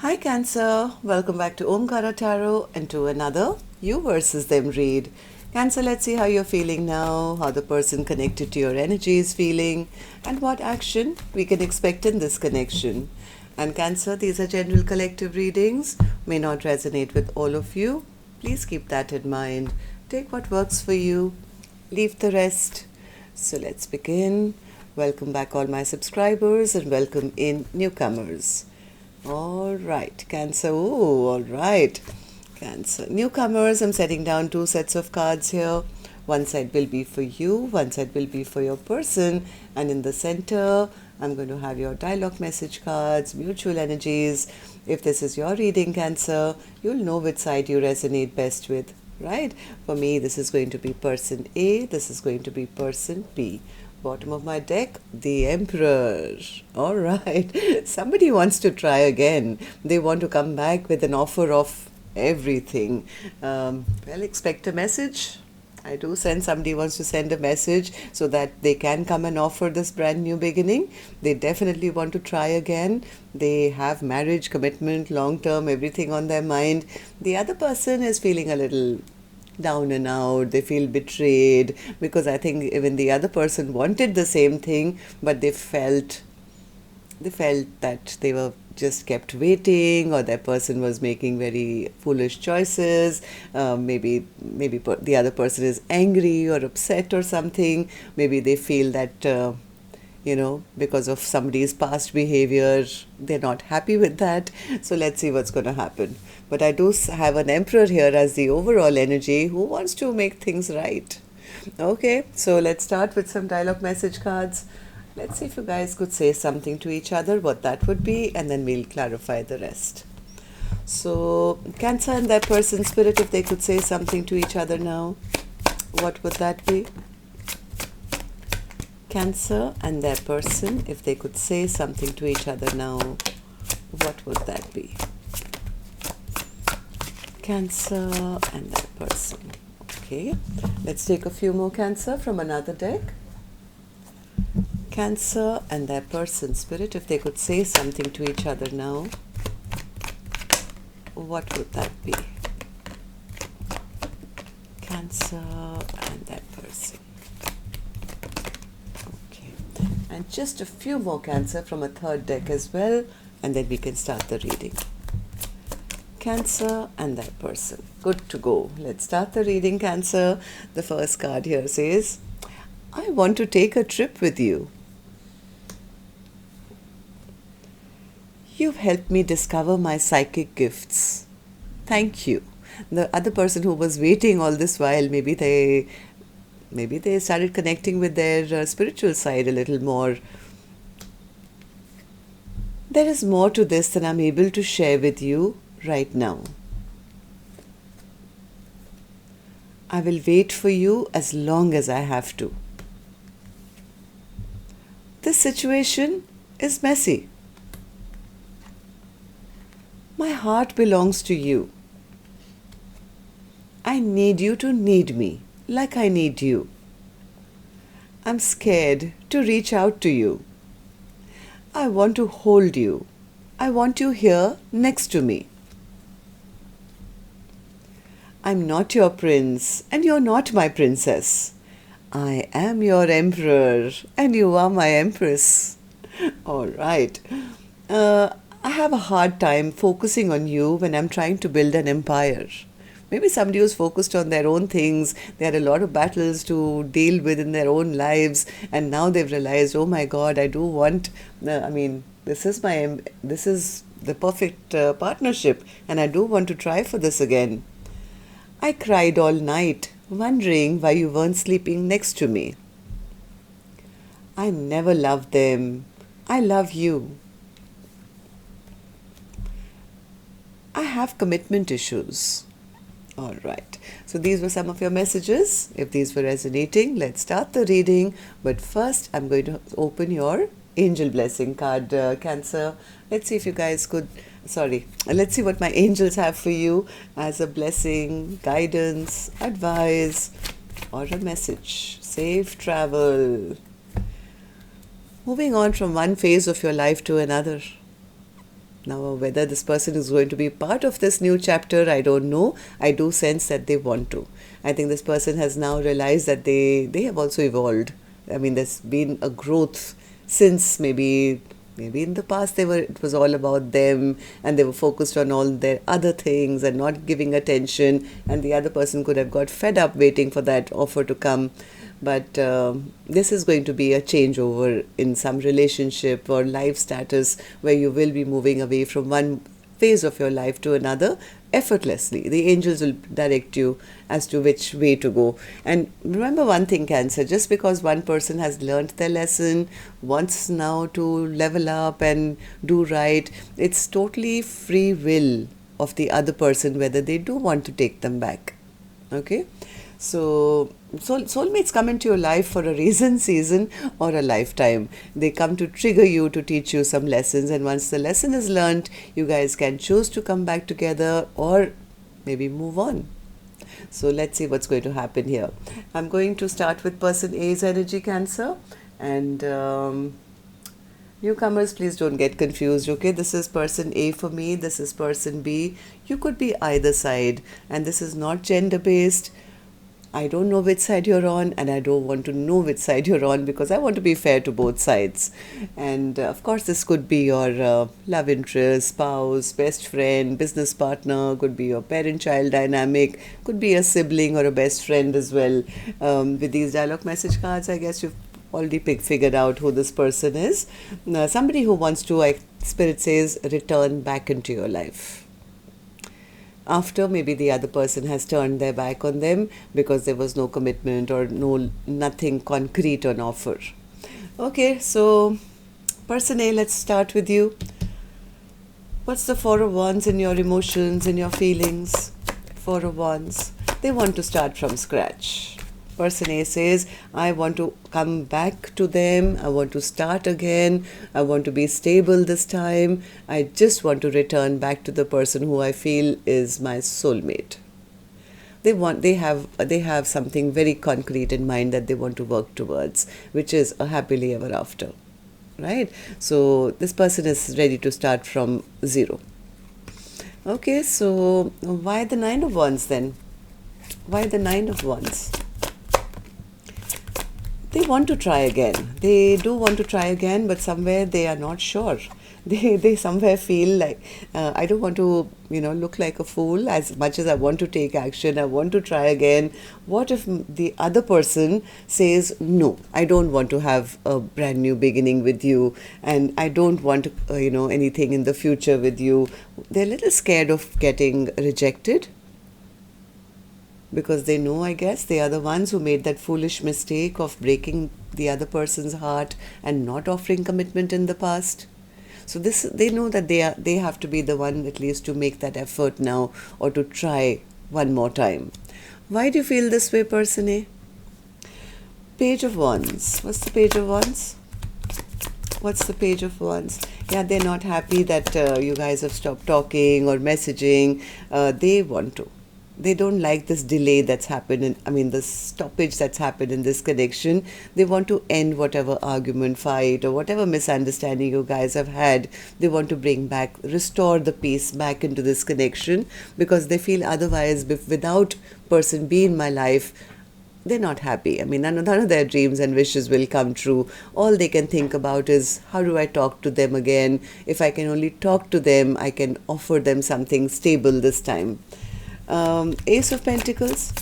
Hi Cancer, welcome back to Omkaratarot and to another you versus them read. Cancer, let's see how you're feeling now, how the person connected to your energy is feeling, and what action we can expect in this connection. And Cancer, these are general collective readings, may not resonate with all of you. Please keep that in mind. Take what works for you, leave the rest. So let's begin. Welcome back all my subscribers and welcome in newcomers. All right, Cancer. Oh, all right. Cancer. Newcomers, I'm setting down 2 sets of cards here. One side will be for you, one side will be for your person. And in the center, I'm going to have your dialogue message cards, mutual energies. If this is your reading, Cancer, you'll know which side you resonate best with, right? For me, this is going to be person A, this is going to be person B. Bottom of my deck, the Emperor. All right. Somebody wants to try again. They want to come back with an offer of everything. Well, expect a message. I do sense somebody wants to send a message so that they can come and offer this brand new beginning. They definitely want to try again. They have marriage, commitment, long-term, everything on their mind. The other person is feeling a little down and out. They feel betrayed because I think even the other person wanted the same thing, but they felt that they were just kept waiting, or that person was making very foolish choices. Maybe the other person is angry or upset or something. Maybe they feel that because of somebody's past behavior, they're not happy with that. So let's see what's going to happen. But I do have an Emperor here as the overall energy who wants to make things right. Okay, so let's start with some dialogue message cards. Let's see if you guys could say something to each other, what that would be, and then we'll clarify the rest. So Cancer and that person spirit, if they could say something to each other now, what would that be? Cancer and their person, if they could say something to each other now, what would that be? Cancer and that person. Okay, let's take a few more Cancer from another deck. Cancer and their person spirit, if they could say something to each other now, what would that be? Cancer and that person. And just a few more Cancer from a third deck as well, and then we can start the reading. Cancer and that person. Good to go. Let's start the reading, Cancer. The first card here says, I want to take a trip with you. You've helped me discover my psychic gifts. Thank you. The other person who was waiting all this while, maybe they started connecting with their spiritual side a little more. There is more to this than I'm able to share with you right now. I will wait for you as long as I have to. This situation is messy. My heart belongs to you. I need you to need me, like I need you. I'm scared to reach out to you. I want to hold you. I want you here next to me. I'm not your prince and you're not my princess. I am your emperor and you are my empress. All right. I have a hard time focusing on you when I'm trying to build an empire. Maybe somebody who's focused on their own things. They had a lot of battles to deal with in their own lives, and now they've realized, oh my God, I do want. This is the perfect partnership, and I do want to try for this again. I cried all night, wondering why you weren't sleeping next to me. I never loved them. I love you. I have commitment issues. All right. So these were some of your messages. If these were resonating, let's start the reading. But first, I'm going to open your angel blessing card, Cancer. Let's see if you guys could, let's see what my angels have for you as a blessing, guidance, advice, or a message. Safe travel. Moving on from one phase of your life to another. Now, whether this person is going to be part of this new chapter, I don't know. I do sense that they want to. I think this person has now realized that they have also evolved. I mean, there's been a growth since maybe in the past it was all about them, and they were focused on all their other things and not giving attention, and the other person could have got fed up waiting for that offer to come. But this is going to be a changeover in some relationship or life status, where you will be moving away from one phase of your life to another effortlessly. The angels will direct you as to which way to go. And remember one thing, Cancer, just because one person has learnt their lesson, wants now to level up and do right, it's totally free will of the other person whether they do want to take them back. Okay? So soulmates come into your life for a reason, season, or a lifetime. They come to trigger you, to teach you some lessons, and once the lesson is learned, you guys can choose to come back together or maybe move on. So let's see what's going to happen here. I'm going to start with person A's energy, Cancer, and newcomers, please don't get confused, okay? This is person A for me, this is person B. You could be either side, and this is not gender-based. I don't know which side you're on, and I don't want to know which side you're on, because I want to be fair to both sides. And of course, this could be your love interest, spouse, best friend, business partner, could be your parent-child dynamic, could be a sibling or a best friend as well. With these dialogue message cards, I guess you've already figured out who this person is. Somebody who wants to, like Spirit says, return back into your life. After maybe the other person has turned their back on them because there was no commitment or nothing concrete on offer. Okay, so person A, let's start with you. What's the Four of Wands in your emotions, in your feelings? Four of Wands. They want to start from scratch. Person A says, I want to come back to them, I want to start again, I want to be stable this time, I just want to return back to the person who I feel is my soulmate. They have something very concrete in mind that they want to work towards, which is a happily ever after, right? So this person is ready to start from zero. Okay, so why the Nine of Wands then? Why the Nine of Wands? They want to try again. They do want to try again, but somewhere they are not sure. They somewhere feel like, I don't want to, look like a fool. As much as I want to take action, I want to try again. What if the other person says, no, I don't want to have a brand new beginning with you, and I don't want, anything in the future with you. They're a little scared of getting rejected, because they know, I guess, they are the ones who made that foolish mistake of breaking the other person's heart and not offering commitment in the past. So they know that they have to be the one at least to make that effort now, or to try one more time. Why do you feel this way, person A? Page of Wands. What's the Page of Wands? What's the Page of Wands? Yeah, they're not happy that you guys have stopped talking or messaging. They want to. They don't like this delay that's happened, the stoppage that's happened in this connection. They want to end whatever argument, fight, or whatever misunderstanding you guys have had. They want to restore the peace back into this connection, because they feel otherwise, without person B in my life, they're not happy. None of their dreams and wishes will come true. All they can think about is, how do I talk to them again? If I can only talk to them, I can offer them something stable this time. Ace of Pentacles.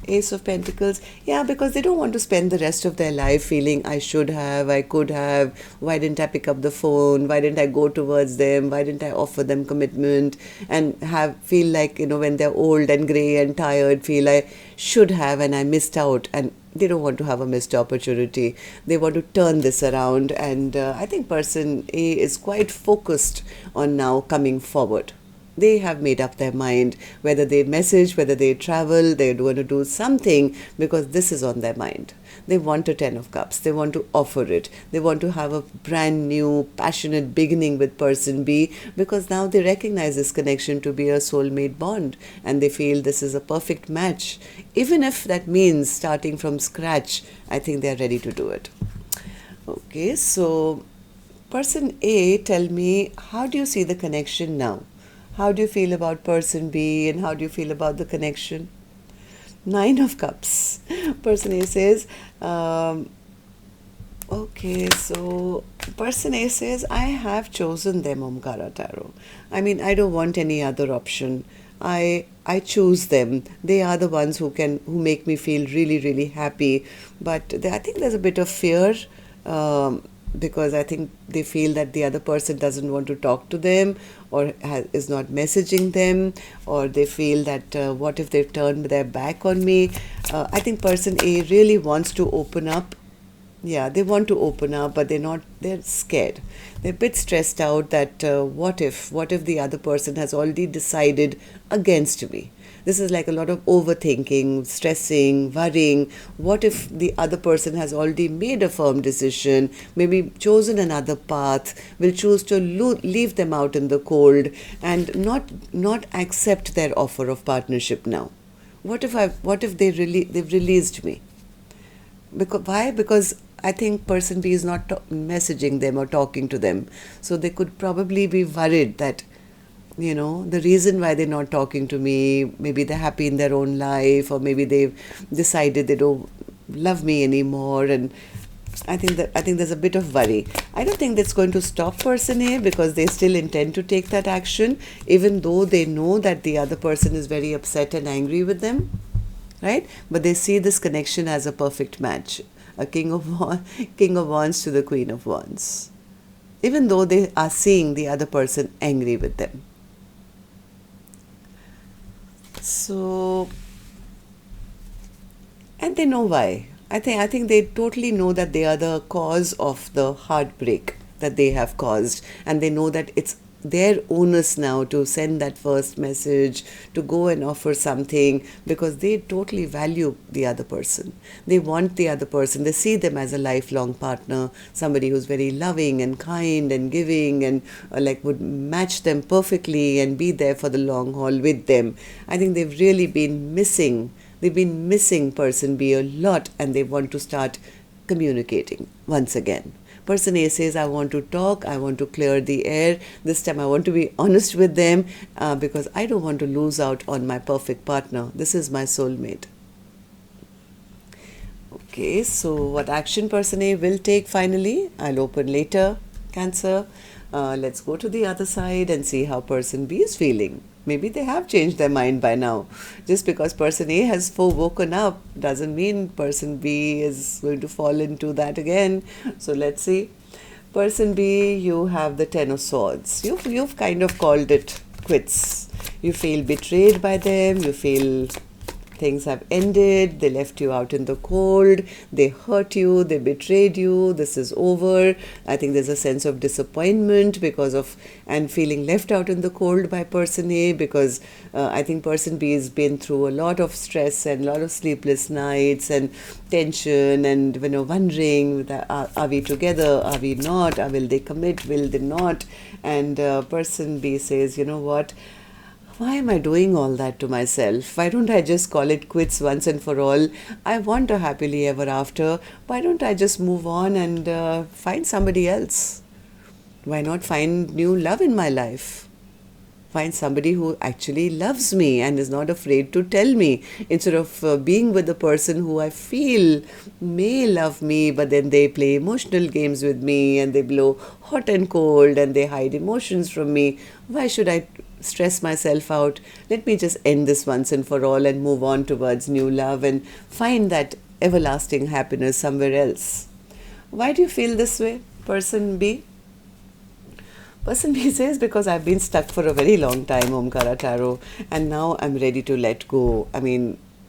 Ace of Pentacles. Yeah, because they don't want to spend the rest of their life feeling, I should have, I could have, why didn't I pick up the phone, why didn't I go towards them, why didn't I offer them commitment, and feel like, when they're old and grey and tired, feel I should have and I missed out. And they don't want to have a missed opportunity. They want to turn this around, and I think person A is quite focused on now coming forward. They have made up their mind, whether they message, whether they travel, they're going to do something, because this is on their mind. They want a 10 of Cups. They want to offer it. They want to have a brand new, passionate beginning with person B, because now they recognize this connection to be a soulmate bond, and they feel this is a perfect match. Even if that means starting from scratch, I think they're ready to do it. Okay, so Person A, tell me, how do you see the connection now? How do you feel about person B and how do you feel about the connection? Nine of Cups. Person A says, okay, so person A says, I have chosen them, Omkara Tarot. I mean, I don't want any other option. I choose them. They are the ones who make me feel really, really happy. But I think there's a bit of fear, because I think they feel that the other person doesn't want to talk to them or is not messaging them, or they feel that what if they've turned their back on me. I think person A really wants to open up. Yeah, they want to open up, but they're scared. They're a bit stressed out that what if the other person has already decided against me? This is like a lot of overthinking, stressing, worrying. What if the other person has already made a firm decision, maybe chosen another path, will choose to leave them out in the cold and not accept their offer of partnership now? What if they've released me? Why? Because I think person B is not messaging them or talking to them. So they could probably be worried that, the reason why they're not talking to me, maybe they're happy in their own life, or maybe they've decided they don't love me anymore. And I think there's a bit of worry. I don't think that's going to stop person A, because they still intend to take that action, even though they know that the other person is very upset and angry with them. Right? But they see this connection as a perfect match. A King of Wands to the Queen of Wands. Even though they are seeing the other person angry with them. So, and they know why. I think they totally know that they are the cause of the heartbreak that they have caused. And they know that it's their onus now to send that first message, to go and offer something, because they totally value the other person. They want the other person. They see them as a lifelong partner, somebody who's very loving and kind and giving and would match them perfectly and be there for the long haul with them. I think they've really been missing. They've been missing person B a lot, and they want to start communicating once again. Person A says, I want to talk, I want to clear the air. This time I want to be honest with them, because I don't want to lose out on my perfect partner. This is my soulmate. Okay, so what action person A will take finally, I'll open later, Cancer. Let's go to the other side and see how person B is feeling. Maybe they have changed their mind by now. Just because person A has woken up doesn't mean person B is going to fall into that again. So let's see. Person B, you have the Ten of Swords. You've kind of called it quits. You feel betrayed by them. You feel things have ended. They left you out in the cold. They hurt you. They betrayed you. This is over. I think there's a sense of disappointment and feeling left out in the cold by person A, because I think person B has been through a lot of stress and a lot of sleepless nights and tension and wondering, are we together? Are we not? Will they commit? Will they not? And person B says, you know what? Why am I doing all that to myself? Why don't I just call it quits once and for all? I want a happily ever after. Why don't I just move on and find somebody else? Why not find new love in my life? Find somebody who actually loves me and is not afraid to tell me, instead of being with the person who I feel may love me, but then they play emotional games with me and they blow hot and cold and they hide emotions from me. Why should I stress myself out? Let me just end this once and for all and move on towards new love and find that everlasting happiness somewhere else. Why do you feel this way, person B? Person B says, because I've been stuck for a very long time, Omkara Tarot, and now I'm ready to let go.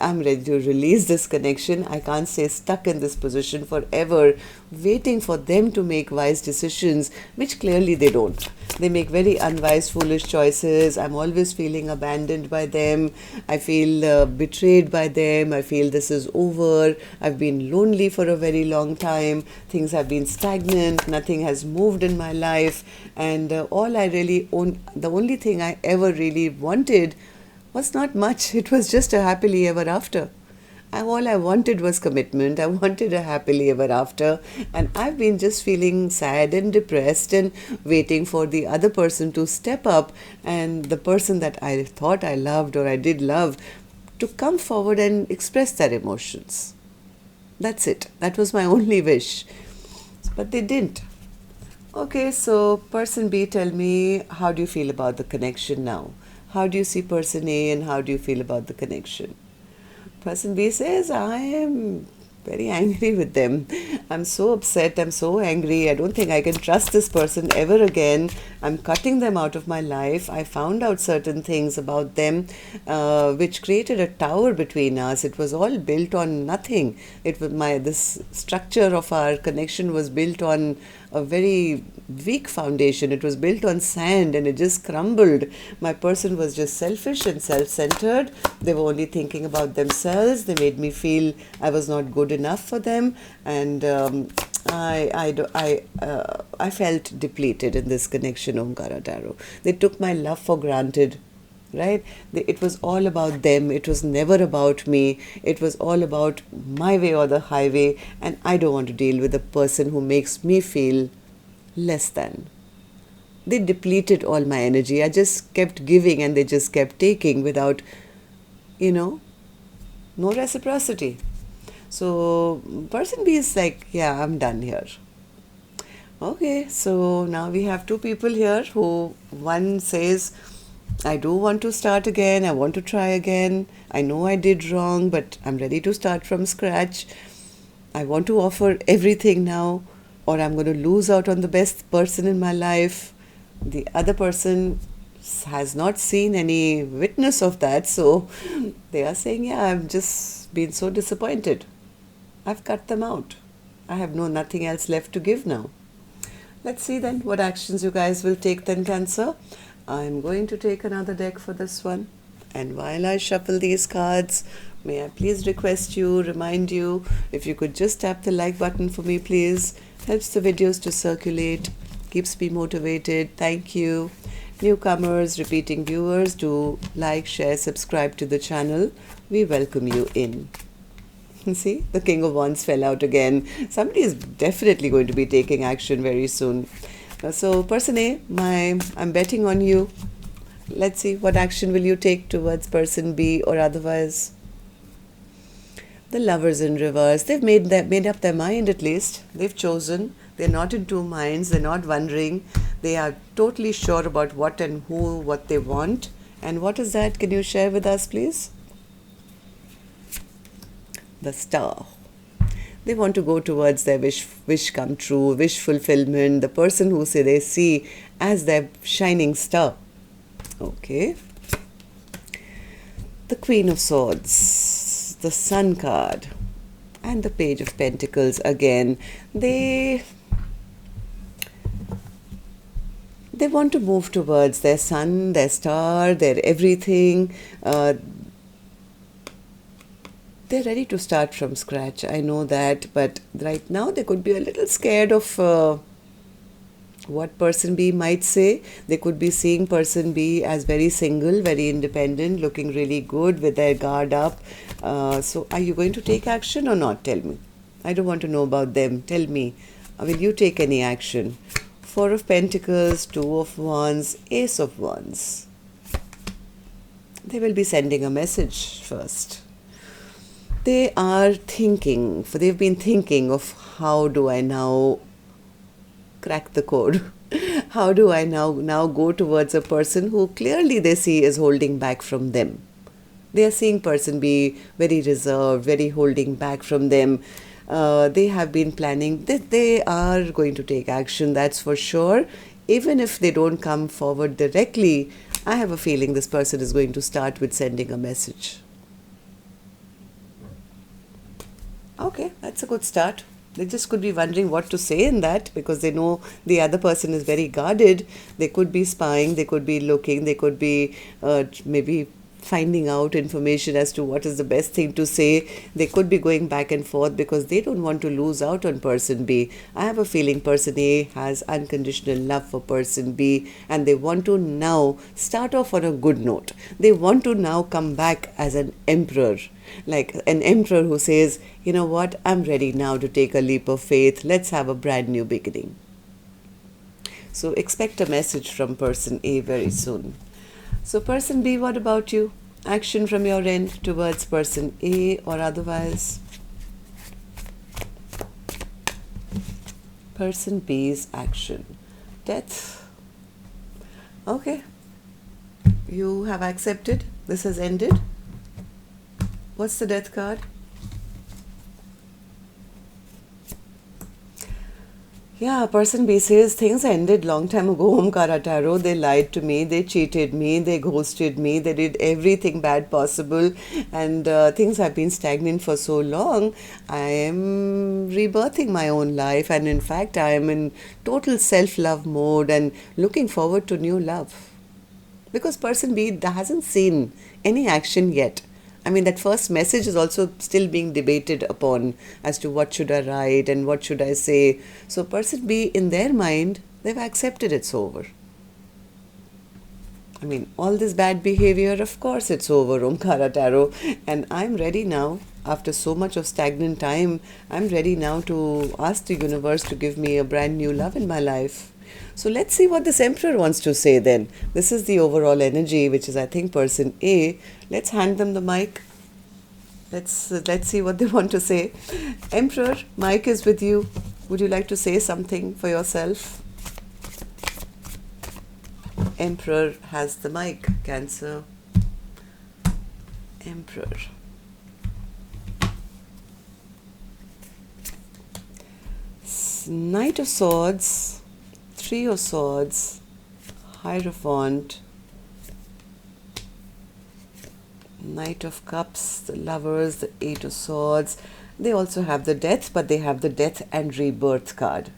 I'm ready to release this connection. I can't stay stuck in this position forever, waiting for them to make wise decisions, which clearly they don't. They make very unwise, foolish choices. I'm always feeling abandoned by them. I feel betrayed by them. I feel this is over. I've been lonely for a very long time. Things have been stagnant. Nothing has moved in my life. And the only thing I ever really wanted was not much. It was just a happily ever after. All I wanted was commitment. I wanted a happily ever after. And I've been just feeling sad and depressed and waiting for the other person to step up, and the person that I thought I loved or I did love to come forward and express their emotions. That's it. That was my only wish. But they didn't. Okay, so person B, tell me, how do you feel about the connection now? How do you see person A and how do you feel about the connection? Person B says, I am very angry with them. I'm so upset. I'm so angry. I don't think I can trust this person ever again. I'm cutting them out of my life. I found out certain things about them which created a tower between us. It was all built on nothing. It was this structure of our connection was built on a very weak foundation. It was built on sand and it just crumbled. My person was just selfish and self-centered. They were only thinking about themselves. They made me feel I was not good enough for them, and I felt depleted in this connection, Omkaratarot. They took my love for granted, right? It was all about them. It was never about me. It was all about my way or the highway, and I don't want to deal with a person who makes me feel less than. They depleted all my energy. I just kept giving and they just kept taking without, no reciprocity. So person B is like, yeah, I'm done here. Okay, so now we have two people here who, one says, I do want to start again. I want to try again. I know I did wrong, but I'm ready to start from scratch. I want to offer everything now, or I'm going to lose out on the best person in my life. The other person has not seen any witness of that, so they are saying, yeah, I've just been so disappointed. I've cut them out. I have nothing else left to give now. Let's see then what actions you guys will take then, Cancer. I'm going to take another deck for this one. And while I shuffle these cards, may I please remind you, if you could just tap the like button for me, please. Helps the videos to circulate, keeps me motivated. Thank you. Newcomers, repeating viewers, do like, share, subscribe to the channel. We welcome you in. See, the King of Wands fell out again. Somebody is definitely going to be taking action very soon. So person A, I'm betting on you. Let's see, what action will you take towards person B or otherwise? The Lovers in reverse. They've made up their mind at least. They've chosen. They're not in two minds. They're not wondering. They are totally sure about what and who, what they want. And what is that? Can you share with us, please? The Star. They want to go towards their wish come true, wish fulfillment, the person who they see as their shining star. Okay. The Queen of Swords, the Sun card, and the Page of Pentacles again. They want to move towards their sun, their star, their everything. They're ready to start from scratch. I know that, but right now they could be a little scared of what person B might say. They could be seeing person B as very single, very independent, looking really good with their guard up. So are you going to take action or not? Tell me. I don't want to know about them. Tell me. Will you take any action? Four of Pentacles, Two of Wands, Ace of Wands. They will be sending a message first. They are thinking, they've been thinking of how do I now crack the code? How do I now go towards a person who clearly they see is holding back from them? They are seeing person be very reserved, very holding back from them. They have been planning that they are going to take action, that's for sure. Even if they don't come forward directly, I have a feeling this person is going to start with sending a message. Okay, that's a good start. They just could be wondering what to say in that because they know the other person is very guarded. They could be spying, they could be looking, they could be maybe finding out information as to what is the best thing to say. They could be going back and forth because they don't want to lose out on person B. I have a feeling person A has unconditional love for person B, and they want to now start off on a good note. They want to now come back as an emperor, like an emperor who says, you know what, I'm ready now to take a leap of faith. Let's have a brand new beginning. So expect a message from person A very soon. So person B, what about you? Action from your end towards person A or otherwise? Person B's action. Death. Okay. You have accepted. This has ended. What's the death card? Yeah, person B says things ended long time ago, Omkaratarot. They lied to me, they cheated me, they ghosted me, they did everything bad possible, and things have been stagnant for so long. I am rebirthing my own life, and in fact, I am in total self-love mode and looking forward to new love. Because person B hasn't seen any action yet. I mean, that first message is also still being debated upon as to what should I write and what should I say. So person B, in their mind, they've accepted it's over. I mean, all this bad behavior, of course it's over, Omkaratarot. And I'm ready now, after so much of stagnant time, I'm ready now to ask the universe to give me a brand new love in my life. So let's see what this emperor wants to say then. This is the overall energy, which is, I think, person A. Let's hand them the mic. Let's see what they want to say. Emperor, mic is with you. Would you like to say something for yourself? Emperor has the mic. Cancer. Emperor. Knight of Swords. Three of Swords, Hierophant, Knight of Cups, the Lovers, the Eight of Swords. They also have the Death, but they have the Death and Rebirth card.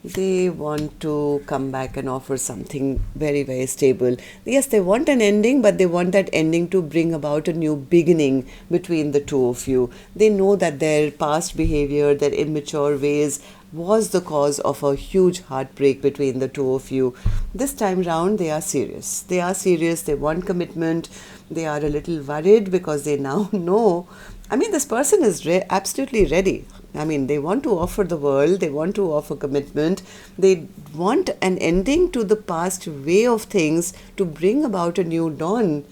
They want to come back and offer something very, very stable. Yes, they want an ending, but they want that ending to bring about a new beginning between the two of you. They know that their past behavior, their immature ways, was the cause of a huge heartbreak between the two of you. This time round, they are serious. They are serious. They want commitment. They are a little worried because they now know. I mean, this person is absolutely ready. I mean, they want to offer the world. They want to offer commitment. They want an ending to the past way of things to bring about a new dawn.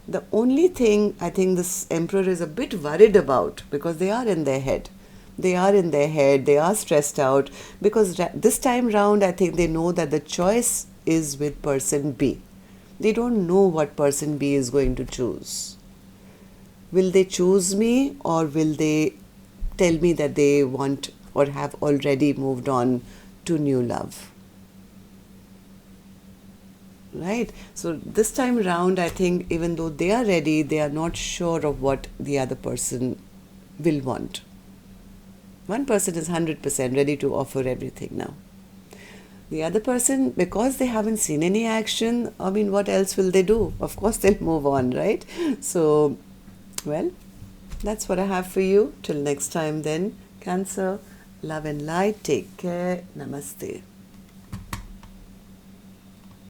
The only thing I think this emperor is a bit worried about, because they are in their head. They are in their head, they are stressed out, because this time round I think they know that the choice is with person B. They don't know what person B is going to choose. Will they choose me, or will they tell me that they want or have already moved on to new love? Right? So this time round I think even though they are ready, they are not sure of what the other person will want. One person is 100% ready to offer everything now. The other person, because they haven't seen any action, I mean, what else will they do? Of course, they'll move on, right? So, well, that's what I have for you. Till next time then, Cancer, love and light. Take care. Namaste.